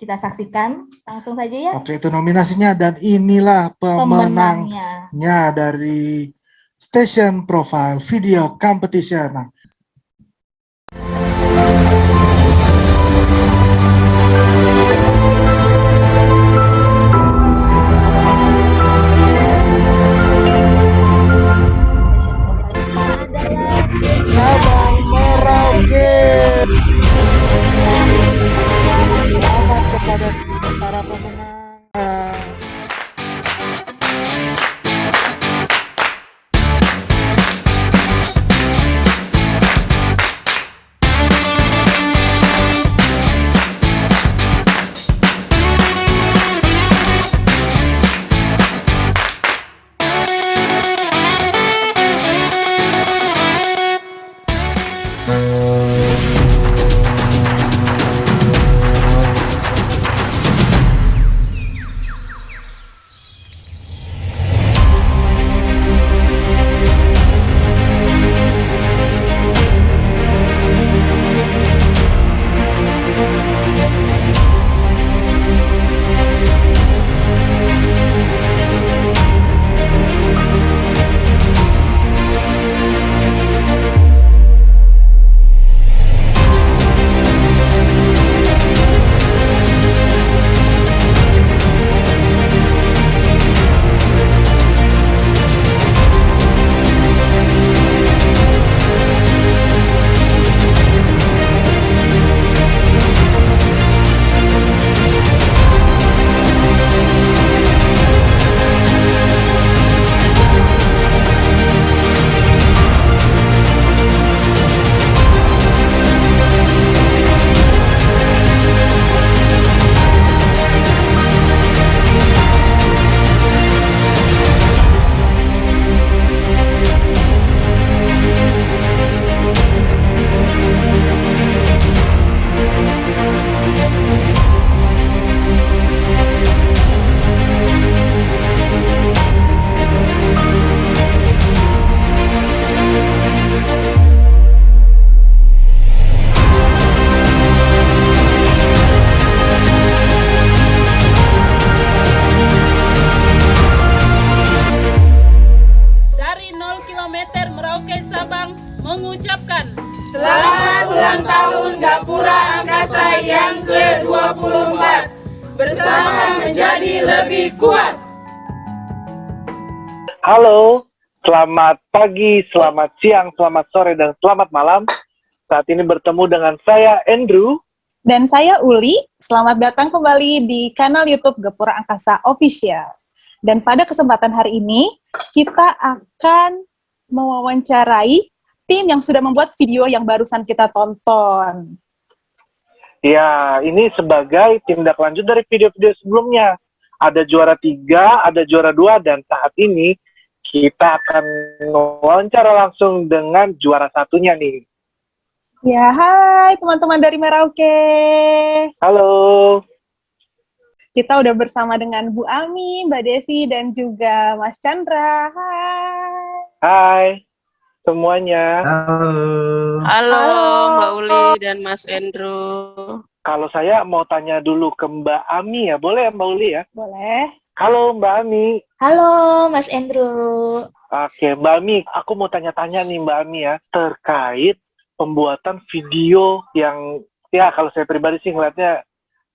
Kita saksikan langsung saja ya. Oke, itu nominasinya dan inilah Pemenangnya pemenangnya dari Station Profile Video Competition. Nah, Sabang Merauke. Selamat kepada para pemenang. mengucapkan Selamat ulang tahun Gapura Angkasa yang ke-24. Bersama menjadi lebih kuat. Halo, selamat pagi, selamat siang, selamat sore, dan selamat malam. Saat ini bertemu dengan saya, Andrew. Dan saya, Uli. Selamat datang kembali di kanal YouTube Gapura Angkasa Official. Dan pada kesempatan hari ini, kita akan mewawancarai tim yang sudah membuat video yang barusan kita tonton. Ya, ini sebagai tindak lanjut dari video-video sebelumnya. Ada juara 3, ada juara 2, dan saat ini kita akan wawancara langsung dengan juara satunya nih. Ya, hai teman-teman dari Merauke. Halo. Kita udah bersama dengan Bu Ami, Mbak Desi, dan juga Mas Chandra. Hai. Hai semuanya. Halo Mbak Uli dan Mas Andrew. Kalau saya mau tanya dulu ke Mbak Ami ya, boleh ya Mbak Uli ya? Boleh. Halo Mbak Ami. Halo Mas Andrew. Oke Mbak Ami, aku mau tanya-tanya nih Mbak Ami ya, terkait pembuatan video yang, ya kalau saya pribadi sih ngeliatnya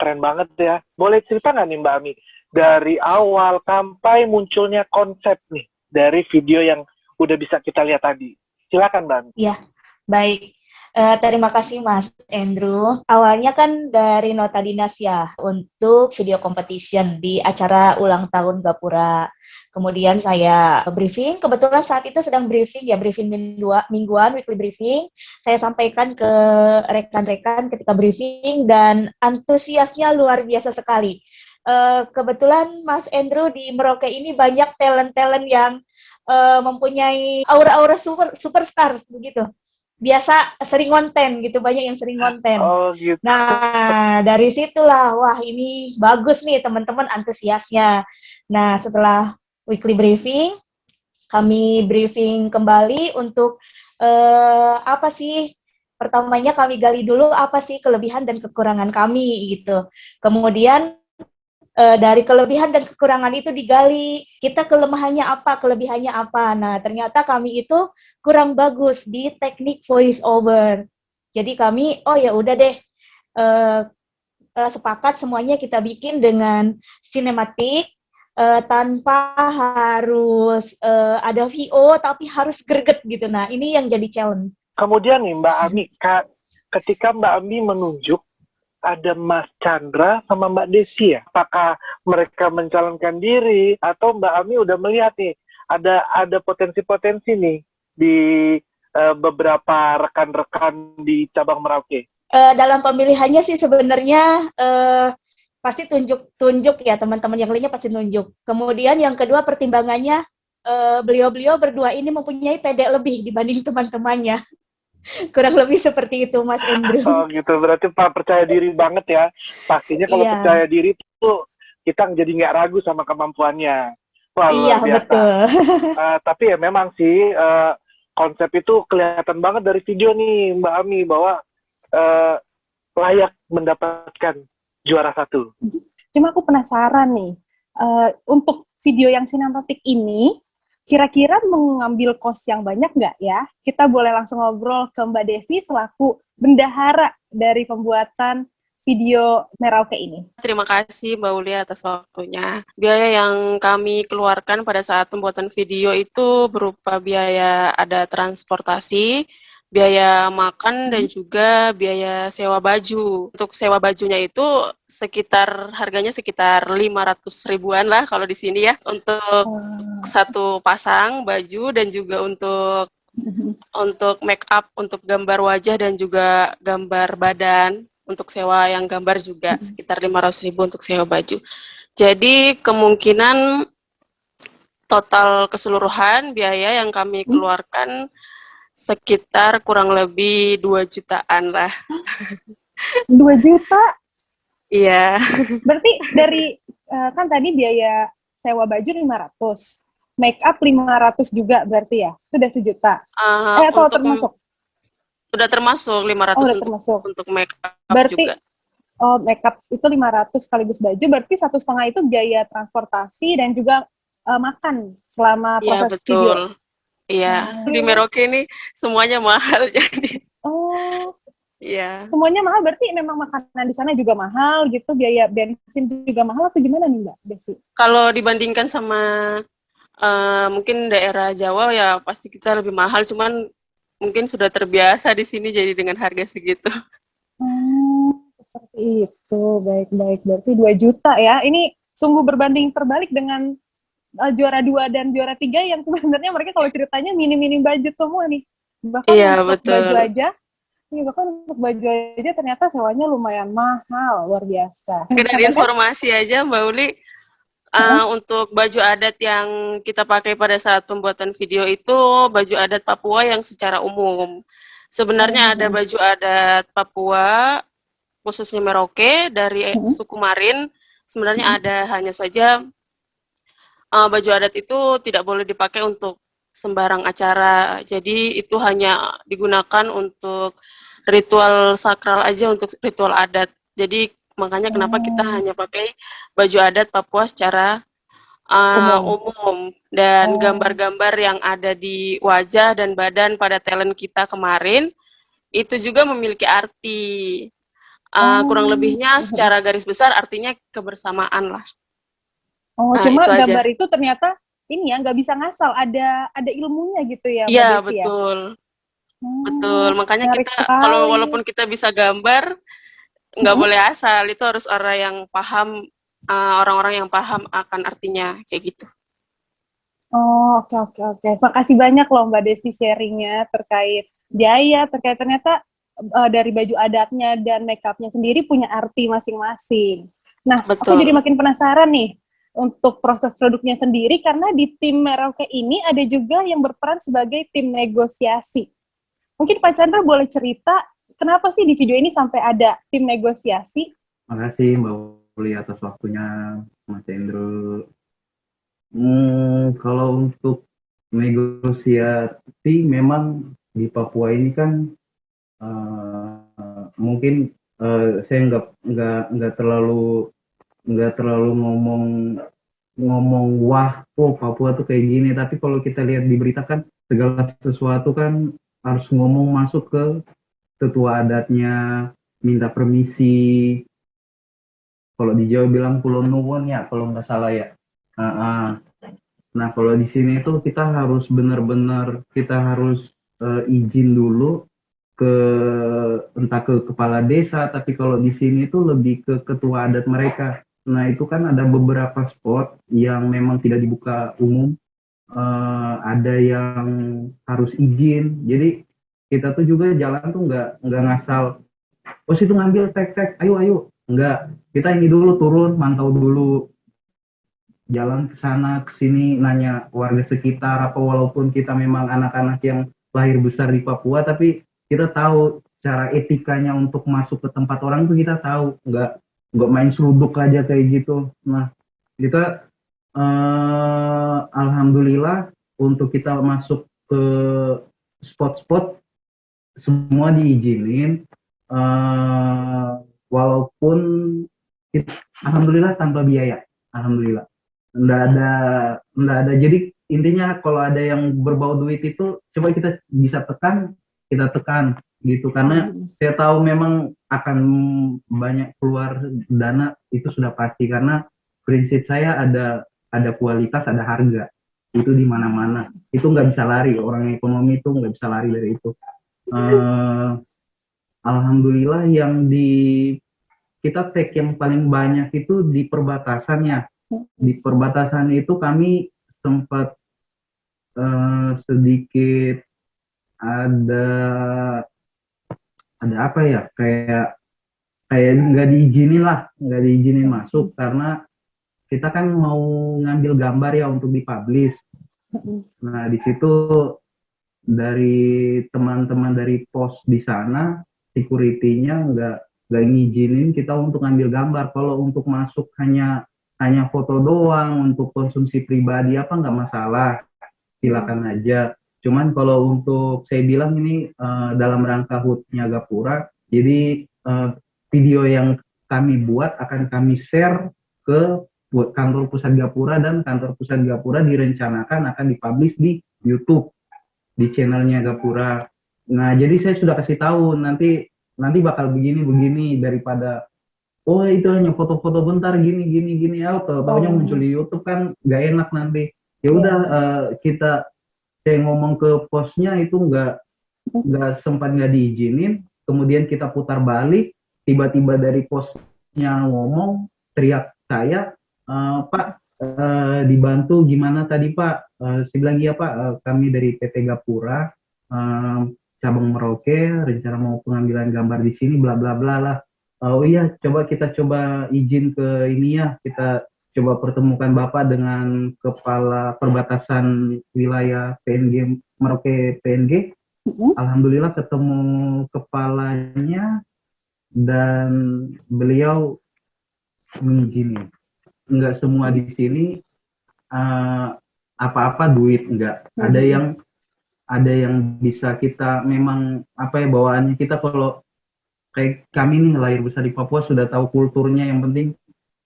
keren banget ya. Boleh cerita nggak nih Mbak Ami, dari awal sampai munculnya konsep nih, dari video yang udah bisa kita lihat tadi. Silakan Mbak Ami. Ya, baik. Terima kasih Mas Andrew. Awalnya kan dari nota dinas ya, untuk video competition di acara ulang tahun Gapura. Kemudian saya briefing, kebetulan saat itu sedang briefing mingguan, weekly briefing. Saya sampaikan ke rekan-rekan ketika briefing dan antusiasnya luar biasa sekali. Kebetulan Mas Andrew di Merauke ini banyak talent-talent yang mempunyai aura-aura superstar begitu. Biasa sering konten gitu, banyak yang sering konten. Oh gitu. Nah, dari situlah, wah ini bagus nih teman-teman antusiasnya. Nah, setelah weekly briefing, kami briefing kembali untuk apa sih pertamanya kami gali dulu apa sih kelebihan dan kekurangan kami gitu. Kemudian dari kelebihan dan kekurangan itu digali, kita kelemahannya apa, kelebihannya apa. Nah, ternyata kami itu kurang bagus di teknik voice over. Jadi kami, oh ya udah deh, sepakat semuanya kita bikin dengan sinematik, tanpa harus ada VO, tapi harus greget gitu. Nah, ini yang jadi challenge. Kemudian nih Mbak Ami, ketika Mbak Ami menunjuk, ada Mas Chandra sama Mbak Desi ya? Apakah mereka mencalonkan diri atau Mbak Ami udah melihat nih ada potensi-potensi nih di beberapa rekan-rekan di cabang Merauke? Dalam pemilihannya sih sebenarnya pasti tunjuk ya, teman-teman yang lainnya pasti tunjuk. Kemudian yang kedua pertimbangannya, beliau-beliau berdua ini mempunyai PD lebih dibanding teman-temannya. Kurang lebih seperti itu, Mas Andrew. Oh gitu, berarti Pak percaya diri banget ya. Pastinya kalau Iya. percaya diri itu kita jadi nggak ragu sama kemampuannya. Wah, Iya, luar biasa. betul. Tapi ya memang sih konsep itu kelihatan banget dari video nih Mbak Ami bahwa layak mendapatkan juara 1. Cuma aku penasaran nih, untuk video yang sinematik ini, kira-kira mengambil kos yang banyak nggak ya? Kita boleh langsung ngobrol ke Mbak Desi selaku bendahara dari pembuatan video Merauke ini. Terima kasih Mbak Uli atas waktunya. Biaya yang kami keluarkan pada saat pembuatan video itu berupa biaya ada transportasi, biaya makan, dan juga biaya sewa baju. Untuk sewa bajunya itu harganya sekitar 500 ribuan lah kalau di sini ya, untuk satu pasang baju dan juga untuk make up, untuk gambar wajah dan juga gambar badan. Untuk sewa yang gambar juga sekitar 500 ribu untuk sewa baju. Jadi kemungkinan total keseluruhan biaya yang kami keluarkan sekitar kurang lebih 2 jutaan lah. 2 juta? Iya. Berarti dari, kan tadi biaya sewa baju 500, make up 500 juga berarti ya? Itu udah sejuta? Atau termasuk? Sudah termasuk 500 untuk make up berarti, juga. Oh, make up itu 500 sekaligus baju, berarti 1,5 itu biaya transportasi dan juga makan selama proses video? Iya, betul. Iya, di Merauke ini semuanya mahal jadi. Oh, iya. Semuanya mahal, berarti memang makanan di sana juga mahal gitu, biaya bensin juga mahal atau gimana nih Mbak Desi? Kalau dibandingkan sama mungkin daerah Jawa ya pasti kita lebih mahal, cuman mungkin sudah terbiasa di sini jadi dengan harga segitu. Seperti itu, baik-baik. Berarti 2 juta ya. Ini sungguh berbanding terbalik dengan juara 2 dan juara 3 yang sebenarnya mereka kalau ceritanya minim-minim budget semua nih. Bahkan untuk baju aja ternyata sewanya lumayan mahal, luar biasa. Dari informasi aja Mbak Uli, untuk baju adat yang kita pakai pada saat pembuatan video itu baju adat Papua yang secara umum. Sebenarnya ada baju adat Papua, khususnya Merauke, dari suku Marin. Sebenarnya ada, hanya saja baju adat itu tidak boleh dipakai untuk sembarang acara. Jadi itu hanya digunakan untuk ritual sakral aja, untuk ritual adat. Jadi makanya kenapa kita hanya pakai baju adat Papua secara umum. Dan gambar-gambar yang ada di wajah dan badan pada talent kita kemarin itu juga memiliki arti. Kurang lebihnya secara garis besar artinya kebersamaan lah. Cuma gambar itu ternyata ini ya nggak bisa ngasal, ada ilmunya gitu ya. Iya, betul. Betul, makanya kita walaupun kita bisa gambar, nggak boleh asal, itu harus orang-orang yang paham akan artinya, kayak gitu. Oke. Makasih banyak loh Mbak Desi sharingnya terkait biaya, terkait ternyata dari baju adatnya dan make up-nya sendiri punya arti masing-masing. Nah, aku jadi makin penasaran nih untuk proses produknya sendiri, karena di tim Merauke ini ada juga yang berperan sebagai tim negosiasi. Mungkin Pak Chandra boleh cerita kenapa sih di video ini sampai ada tim negosiasi? Makasih Mbak Uli atas waktunya, Mas Endro. Kalau untuk negosiasi, memang di Papua ini kan mungkin saya nggak terlalu ngomong wah, Papua tuh kayak gini. Tapi kalau kita lihat di berita kan segala sesuatu kan harus ngomong masuk ke tetua adatnya, minta permisi. Kalau di Jawa bilang pulau nuwun ya, kalau nggak salah ya. Nah, kalau di sini tuh kita harus benar-benar izin dulu ke entah ke kepala desa, tapi kalau di sini tuh lebih ke ketua adat mereka. Nah, itu kan ada beberapa spot yang memang tidak dibuka umum, ada yang harus izin. Jadi kita tuh juga jalan tuh nggak ngasal, oh situ ngambil tek ayo, nggak. Kita ini dulu turun, mantau dulu, jalan ke sana ke sini, nanya warga sekitar, apa walaupun kita memang anak-anak yang lahir besar di Papua, tapi kita tahu cara etikanya untuk masuk ke tempat orang tuh kita tahu, nggak main seruduk aja kayak gitu. Nah, kita alhamdulillah untuk kita masuk ke spot-spot semua diizinin, walaupun alhamdulillah tanpa biaya, alhamdulillah. Nggak ada. Jadi intinya kalau ada yang berbau duit itu coba kita bisa kita tekan gitu, karena saya tahu memang akan banyak keluar dana, itu sudah pasti, karena prinsip saya ada kualitas, ada harga, itu di mana-mana, itu nggak bisa lari, orang ekonomi itu nggak bisa lari dari itu. Alhamdulillah yang kita take yang paling banyak itu di perbatasannya. Di perbatasan itu kami sempat sedikit ada apa ya, kayak nggak diizinin masuk, karena kita kan mau ngambil gambar ya untuk dipublish. Nah, di situ dari teman-teman dari pos di sana, security-nya nggak ngizinin kita untuk ngambil gambar. Kalau untuk masuk hanya foto doang untuk konsumsi pribadi apa nggak masalah, silakan aja. Cuman kalau untuk saya bilang ini dalam rangka HUT-nya Gapura, jadi video yang kami buat akan kami share ke kantor pusat Gapura, dan kantor pusat Gapura direncanakan akan dipublish di YouTube, di channelnya Gapura. Nah, jadi saya sudah kasih tahu nanti bakal begini daripada oh itu hanya foto-foto bentar gini, taunya muncul di YouTube kan nggak enak nanti. Ya udah, saya ngomong ke posnya itu nggak sempat nggak diizinin, kemudian kita putar balik, tiba-tiba dari posnya ngomong, teriak saya, Pak, dibantu gimana tadi Pak? Saya bilang iya Pak, kami dari PT Gapura, cabang Merauke, rencana mau pengambilan gambar di sini, bla bla bla lah. Oh iya, kita coba izin ke ini ya, kita coba pertemukan Bapak dengan kepala perbatasan wilayah PNG Merauke PNG. Alhamdulillah ketemu kepalanya dan beliau mengizini. Enggak semua di sini apa-apa duit, enggak. Ada yang bisa kita memang bawaannya kita, kalau kayak kami nih lahir besar di Papua sudah tahu kulturnya, yang penting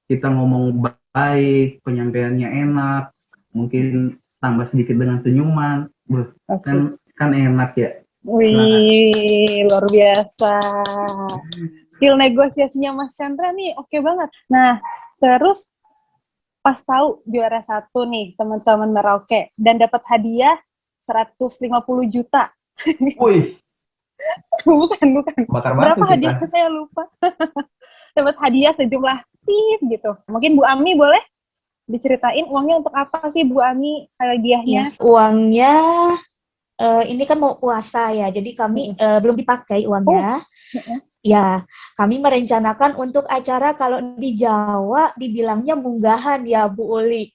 kita ngomong baik, penyampaiannya enak, mungkin tambah sedikit dengan senyuman, kan enak ya. Wih, luar biasa. Skill negosiasinya Mas Chandra nih oke banget. Nah, terus pas tahu juara 1 nih teman-teman Merauke dan dapat hadiah 150 juta. Wih. bukan. Bakar batu berapa hadiahnya saya lupa. Dapat hadiah sejumlah tip gitu. Mungkin Bu Ami boleh diceritain uangnya untuk apa sih Bu Ami hadiahnya? Ya, uangnya ini kan mau puasa ya, jadi kami belum dipakai uangnya. Ya, kami merencanakan untuk acara kalau di Jawa dibilangnya munggahan ya Bu Uli.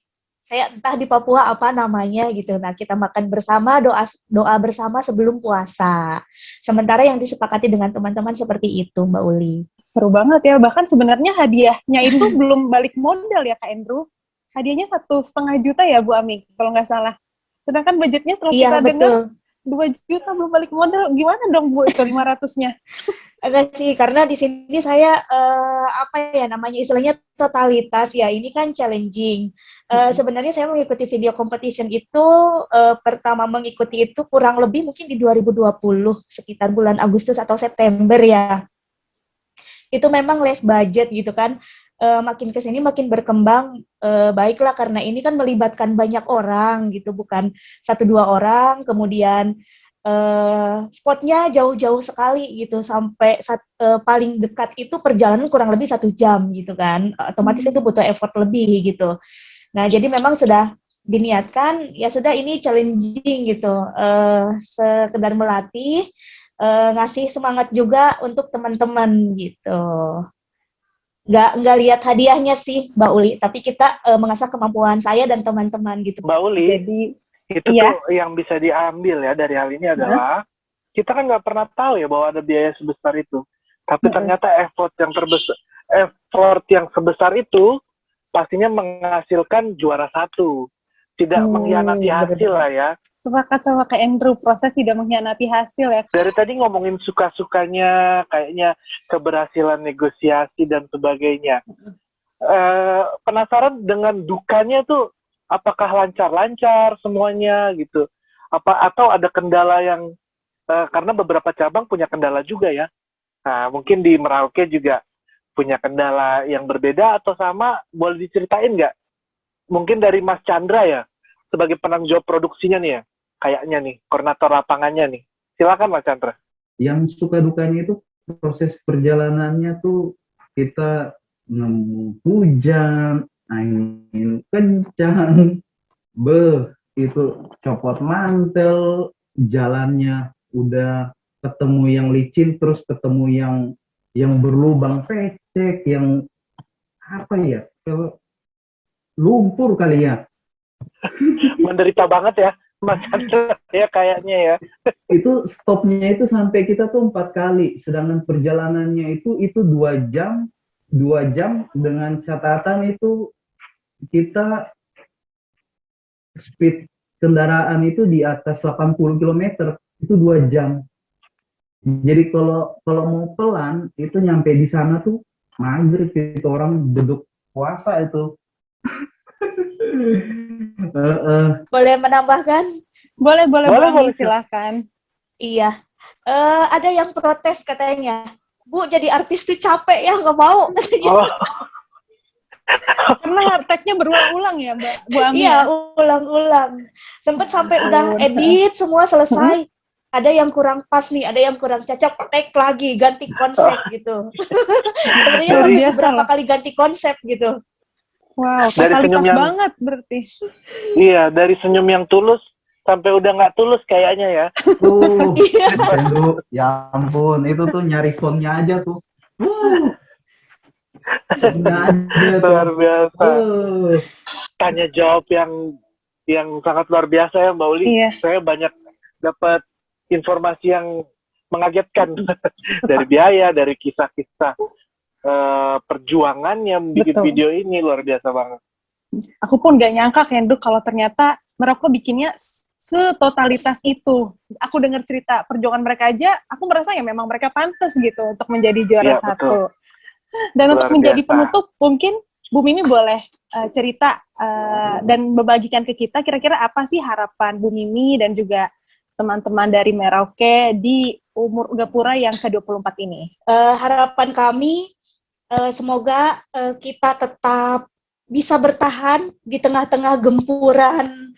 Saya entah di Papua apa namanya gitu. Nah, kita makan bersama, doa bersama sebelum puasa. Sementara yang disepakati dengan teman-teman seperti itu, Mbak Uli. Seru banget ya. Bahkan sebenarnya hadiahnya itu belum balik modal ya, Kak Andrew. Hadiahnya 1,5 juta ya, Bu Ami, kalau nggak salah. Sedangkan budgetnya setelah kita dengar 2 juta belum balik modal. Gimana dong Bu itu 500-nya? Agak sih, karena di sini saya apa ya namanya istilahnya totalitas ya. Ini kan challenging. Sebenarnya saya mengikuti video competition itu pertama mengikuti itu kurang lebih mungkin di 2020 sekitar bulan Agustus atau September ya. Itu memang less budget gitu kan. Makin ke sini makin berkembang baiklah karena ini kan melibatkan banyak orang gitu, bukan 1-2 orang. Kemudian spotnya jauh-jauh sekali gitu, sampai paling dekat itu perjalanan kurang lebih 1 jam gitu kan, otomatis itu butuh effort lebih gitu. Nah jadi memang sudah diniatkan ya sudah ini challenging gitu, sekedar melatih, ngasih semangat juga untuk teman-teman gitu. Nggak lihat hadiahnya sih Mbak Uli, tapi kita mengasah kemampuan saya dan teman-teman gitu. Mbak Uli, Jadi itu iya. tuh yang bisa diambil ya dari hal ini adalah kita kan nggak pernah tahu ya bahwa ada biaya sebesar itu. Tapi ternyata effort yang sebesar itu pastinya menghasilkan juara 1. Tidak mengkhianati hasil lah ya. Sepakat sama Kak Andrew, proses tidak mengkhianati hasil ya. Dari tadi ngomongin suka-sukanya, kayaknya keberhasilan negosiasi dan sebagainya. Penasaran dengan dukanya tuh, apakah lancar-lancar semuanya gitu? Atau ada kendala yang, karena beberapa cabang punya kendala juga ya. Nah, mungkin di Merauke juga punya kendala yang berbeda atau sama, boleh diceritain nggak? Mungkin dari Mas Chandra ya, sebagai penanggung jawab produksinya nih ya, kayaknya nih, koordinator lapangannya nih. Silakan Mas Chandra. Yang suka dukanya itu proses perjalanannya tuh kita nemu hujan, angin kencang, itu copot mantel, jalannya udah ketemu yang licin, terus ketemu yang berlubang pecek, yang apa ya, lumpur kali ya. Menderita banget ya Mas Chandra ya kayaknya ya. Itu stopnya itu sampai kita tuh 4 kali, sedangkan perjalanannya itu 2 jam dengan catatan itu kita speed kendaraan itu di atas 80 km, itu 2 jam. Jadi kalau mau pelan itu nyampe di sana tuh maghrib, itu orang duduk puasa itu. Boleh menambahkan? Boleh, Boleh. silakan. Iya. Ada yang protes katanya, Bu jadi artis tuh capek ya, nggak mau katanya. Oh, Karena hardtech-nya berulang-ulang ya, Mbak Bu Ami. Iya, ulang-ulang. Sempet sampai udah edit semua selesai. Ada yang kurang pas nih, ada yang kurang cocok, take lagi, ganti konsep gitu. Sebenarnya Luar sampai biasa beberapa loh. kali ganti konsep gitu. Wow, Dari totalitas senyum yang- banget berarti. iya, dari senyum yang tulus sampai udah nggak tulus kayaknya ya. Tuh, Andrew, ya ampun, itu tuh nyari soundnya aja tuh. Soundnya aja tuh. Luar biasa. Uh. Tanya jawab yang sangat luar biasa ya Mbak Uli. Iya. Saya banyak dapat informasi yang mengagetkan dari biaya, dari kisah-kisah perjuangannya bikin Betul. video ini luar biasa banget. Aku pun gak nyangka Kenduk kalau ternyata Merauke bikinnya setotalitas itu. Aku dengar cerita perjuangan mereka aja, aku merasa ya memang mereka pantas gitu untuk menjadi juara Iya, 1. betul. Dan Luar untuk menjadi biasa. penutup, mungkin Bu Mimi boleh cerita dan membagikan ke kita kira-kira apa sih harapan Bu Mimi dan juga teman-teman dari Merauke di umur Gapura yang ke-24 ini. Harapan kami semoga kita tetap bisa bertahan di tengah-tengah gempuran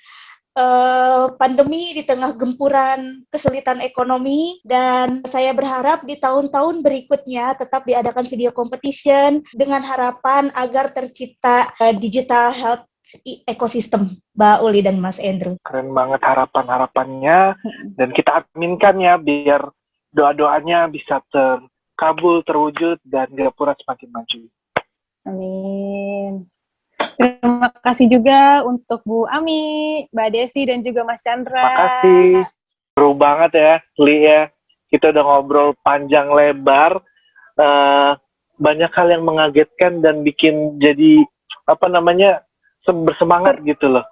pandemi, di tengah gempuran kesulitan ekonomi, dan saya berharap di tahun-tahun berikutnya tetap diadakan video competition dengan harapan agar tercipta digital health ekosistem, Mbak Uli dan Mas Andrew. Keren banget harapan-harapannya dan kita aminkan ya biar doa-doanya bisa terkabul, terwujud dan Gapura semakin maju. Amin. Terima kasih juga untuk Bu Ami, Mbak Desi, dan juga Mas Chandra. Makasih. Seru banget ya, Li ya. Kita udah ngobrol panjang lebar. Banyak hal yang mengagetkan dan bikin jadi bersemangat gitu loh.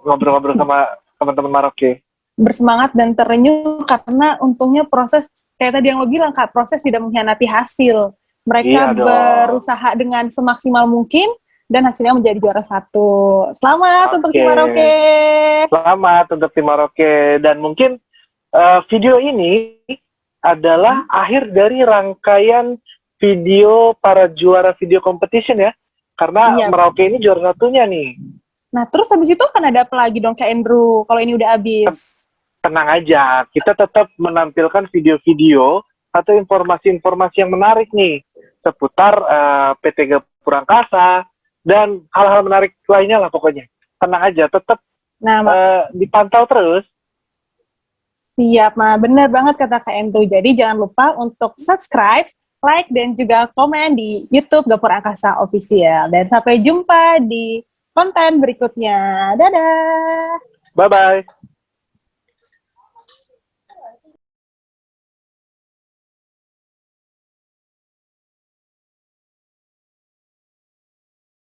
Ngobrol-ngobrol sama teman-teman Merauke. bersemangat dan terenyuh karena untungnya proses, kayak tadi yang lo bilang Kak, proses tidak mengkhianati hasil. Mereka Iya dong. berusaha dengan semaksimal mungkin dan hasilnya menjadi juara 1. Selamat untuk Oke. Tim Maroke. Selamat untuk Tim Maroke. Dan mungkin video ini adalah akhir dari rangkaian video para juara video competition ya. Karena Iya. Merauke ini juara satunya nih. Nah, terus habis itu kan ada apa lagi dong Kak Andrew kalau ini udah habis? Tenang aja, kita tetap menampilkan video-video atau informasi-informasi yang menarik nih seputar PT Gapura Angkasa dan hal-hal menarik lainnya lah pokoknya. Tenang aja, tetap Nah, dipantau terus. siap, nah benar banget kata Kak Andrew. Jadi jangan lupa untuk subscribe, like, dan juga komen di YouTube Gapura Angkasa Official. Dan sampai jumpa di konten berikutnya. Dadah! Bye-bye.